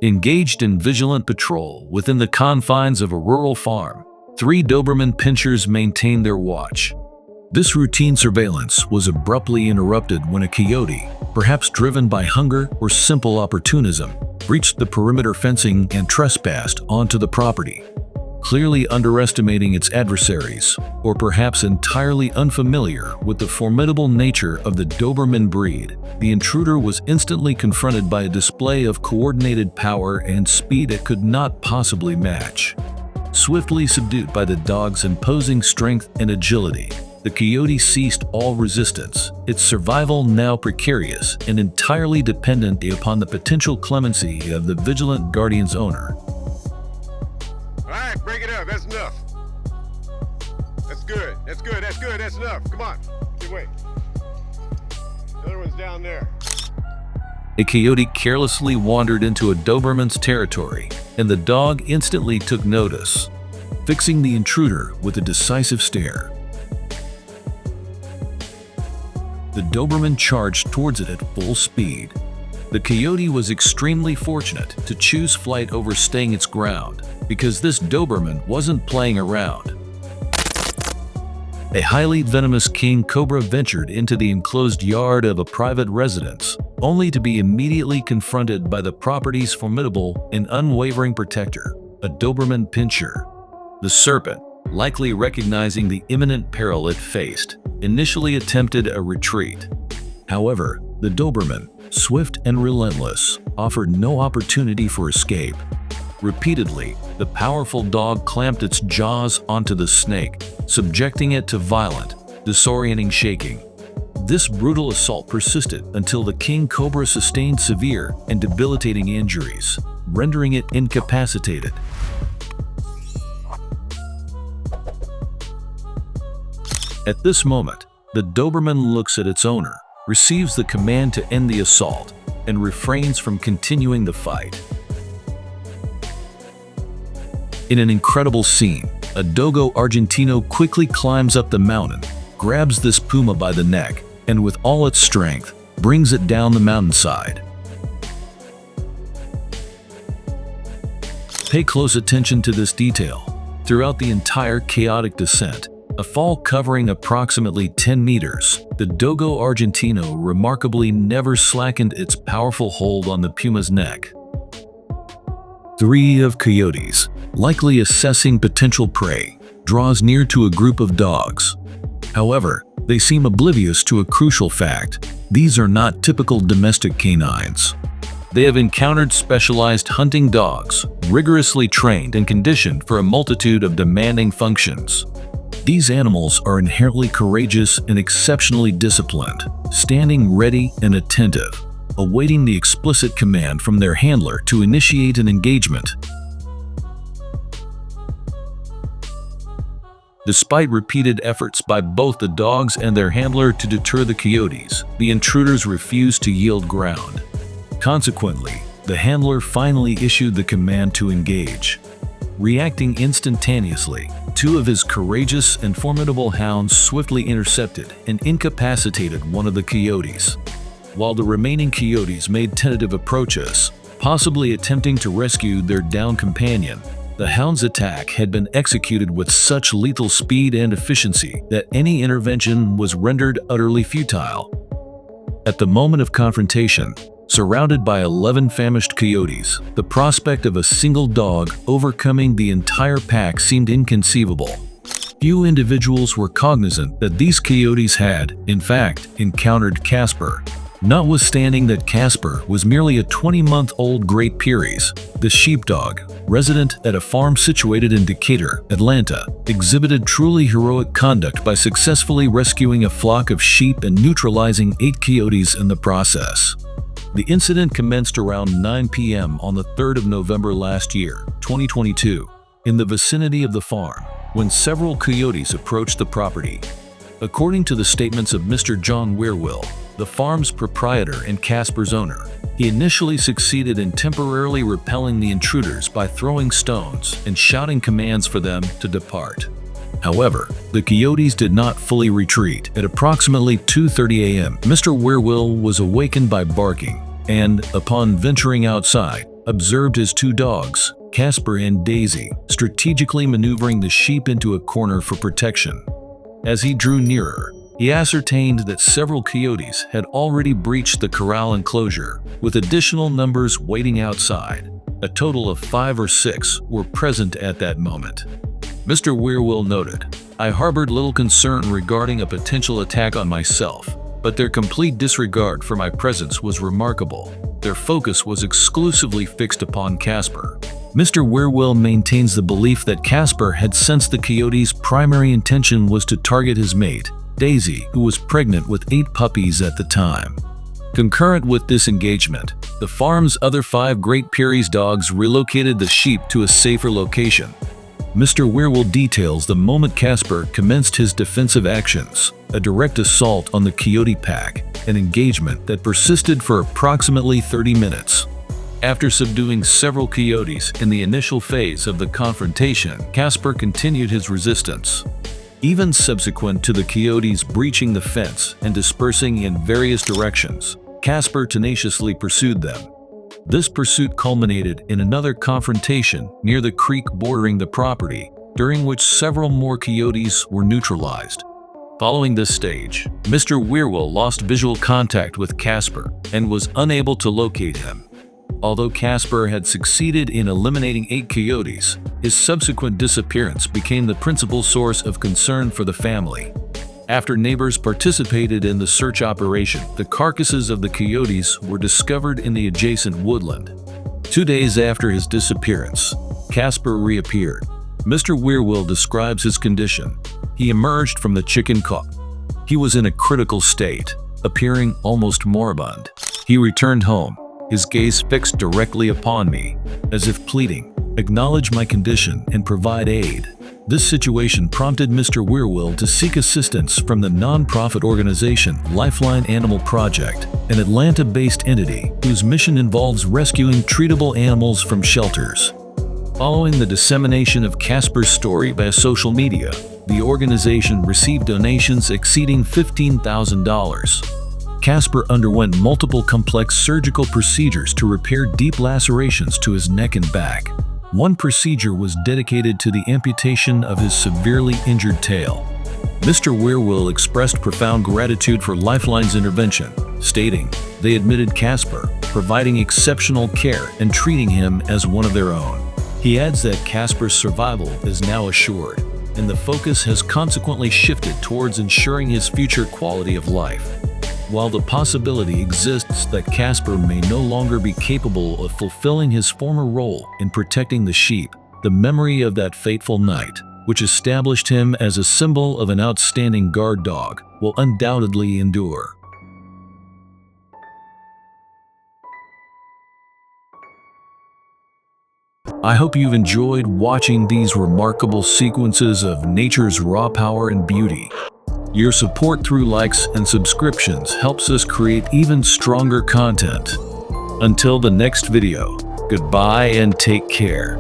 Engaged in vigilant patrol within the confines of a rural farm, 3 Doberman Pinschers maintained their watch. This routine surveillance was abruptly interrupted when a coyote, perhaps driven by hunger or simple opportunism, breached the perimeter fencing and trespassed onto the property. Clearly underestimating its adversaries, or perhaps entirely unfamiliar with the formidable nature of the Doberman breed, the intruder was instantly confronted by a display of coordinated power and speed it could not possibly match. Swiftly subdued by the dog's imposing strength and agility, the coyote ceased all resistance, its survival now precarious and entirely dependent upon the potential clemency of the vigilant guardian's owner. Alright, break it up, that's enough. That's good, that's enough. Come on, get away. The other one's down there. A coyote carelessly wandered into a Doberman's territory, and the dog instantly took notice, fixing the intruder with a decisive stare. The Doberman charged towards it at full speed. The coyote was extremely fortunate to choose flight over staying its ground, because this Doberman wasn't playing around. A highly venomous king cobra ventured into the enclosed yard of a private residence, only to be immediately confronted by the property's formidable and unwavering protector, a Doberman Pinscher. The serpent, likely recognizing the imminent peril it faced, initially attempted a retreat. However, the Doberman, swift and relentless, offered no opportunity for escape. Repeatedly, the powerful dog clamped its jaws onto the snake, subjecting it to violent, disorienting shaking. This brutal assault persisted until the king cobra sustained severe and debilitating injuries, rendering it incapacitated. At this moment, the Doberman looks at its owner, receives the command to end the assault, and refrains from continuing the fight. In an incredible scene, a Dogo Argentino quickly climbs up the mountain, grabs this puma by the neck, and with all its strength, brings it down the mountainside. Pay close attention to this detail. Throughout the entire chaotic descent, a fall covering approximately 10 meters, the Dogo Argentino remarkably never slackened its powerful hold on the puma's neck. 3 of coyotes, likely assessing potential prey, draws near to a group of dogs. However, they seem oblivious to a crucial fact. These are not typical domestic canines. They have encountered specialized hunting dogs, rigorously trained and conditioned for a multitude of demanding functions. These animals are inherently courageous and exceptionally disciplined, standing ready and attentive, awaiting the explicit command from their handler to initiate an engagement. Despite repeated efforts by both the dogs and their handler to deter the coyotes, the intruders refused to yield ground. Consequently, the handler finally issued the command to engage. Reacting instantaneously, 2 of his courageous and formidable hounds swiftly intercepted and incapacitated one of the coyotes, while the remaining coyotes made tentative approaches, possibly attempting to rescue their downed companion. The hound's attack had been executed with such lethal speed and efficiency that any intervention was rendered utterly futile. At the moment of confrontation, surrounded by 11 famished coyotes, the prospect of a single dog overcoming the entire pack seemed inconceivable. Few individuals were cognizant that these coyotes had, in fact, encountered Casper. Notwithstanding that Casper was merely a 20-month-old Great Pyrenees, the sheepdog, resident at a farm situated in Decatur, Atlanta, exhibited truly heroic conduct by successfully rescuing a flock of sheep and neutralizing 8 coyotes in the process. The incident commenced around 9 p.m. on the 3rd of November last year, 2022, in the vicinity of the farm, when several coyotes approached the property. According to the statements of Mr. John Weirwill, the farm's proprietor and Casper's owner, he initially succeeded in temporarily repelling the intruders by throwing stones and shouting commands for them to depart. However, the coyotes did not fully retreat. At approximately 2:30 a.m., Mr. Weirwill was awakened by barking, and, upon venturing outside, observed his two dogs, Casper and Daisy, strategically maneuvering the sheep into a corner for protection. As he drew nearer, he ascertained that several coyotes had already breached the corral enclosure, with additional numbers waiting outside. A total of 5 or 6 were present at that moment. Mr. Wierwille noted, "I harbored little concern regarding a potential attack on myself, but their complete disregard for my presence was remarkable. Their focus was exclusively fixed upon Casper." Mr. Wierwille maintains the belief that Casper had sensed the coyote's primary intention was to target his mate, Daisy, who was pregnant with 8 puppies at the time. Concurrent with this engagement, the farm's other 5 Great Pyrenees dogs relocated the sheep to a safer location. Mr. Wierwille details the moment Casper commenced his defensive actions, a direct assault on the coyote pack, an engagement that persisted for approximately 30 minutes. After subduing several coyotes in the initial phase of the confrontation, Casper continued his resistance. Even subsequent to the coyotes breaching the fence and dispersing in various directions, Casper tenaciously pursued them. This pursuit culminated in another confrontation near the creek bordering the property, during which several more coyotes were neutralized. Following this stage, Mr. Wierwille lost visual contact with Casper and was unable to locate him. Although Casper had succeeded in eliminating 8 coyotes, his subsequent disappearance became the principal source of concern for the family. After neighbors participated in the search operation, the carcasses of the coyotes were discovered in the adjacent woodland. 2 days after his disappearance, Casper reappeared. Mr. Wierwille describes his condition. He emerged from the chicken coop. He was in a critical state, appearing almost moribund. He returned home, his gaze fixed directly upon me, as if pleading, "Acknowledge my condition and provide aid." This situation prompted Mr. Wierwille to seek assistance from the non-profit organization Lifeline Animal Project, an Atlanta-based entity whose mission involves rescuing treatable animals from shelters. Following the dissemination of Casper's story via social media, the organization received donations exceeding $15,000. Casper underwent multiple complex surgical procedures to repair deep lacerations to his neck and back. One procedure was dedicated to the amputation of his severely injured tail. Mr. Wierwille expressed profound gratitude for Lifeline's intervention, stating, "They admitted Casper, providing exceptional care and treating him as one of their own." He adds that Casper's survival is now assured, and the focus has consequently shifted towards ensuring his future quality of life. While the possibility exists that Casper may no longer be capable of fulfilling his former role in protecting the sheep, the memory of that fateful night, which established him as a symbol of an outstanding guard dog, will undoubtedly endure. I hope you've enjoyed watching these remarkable sequences of nature's raw power and beauty. Your support through likes and subscriptions helps us create even stronger content. Until the next video, goodbye and take care.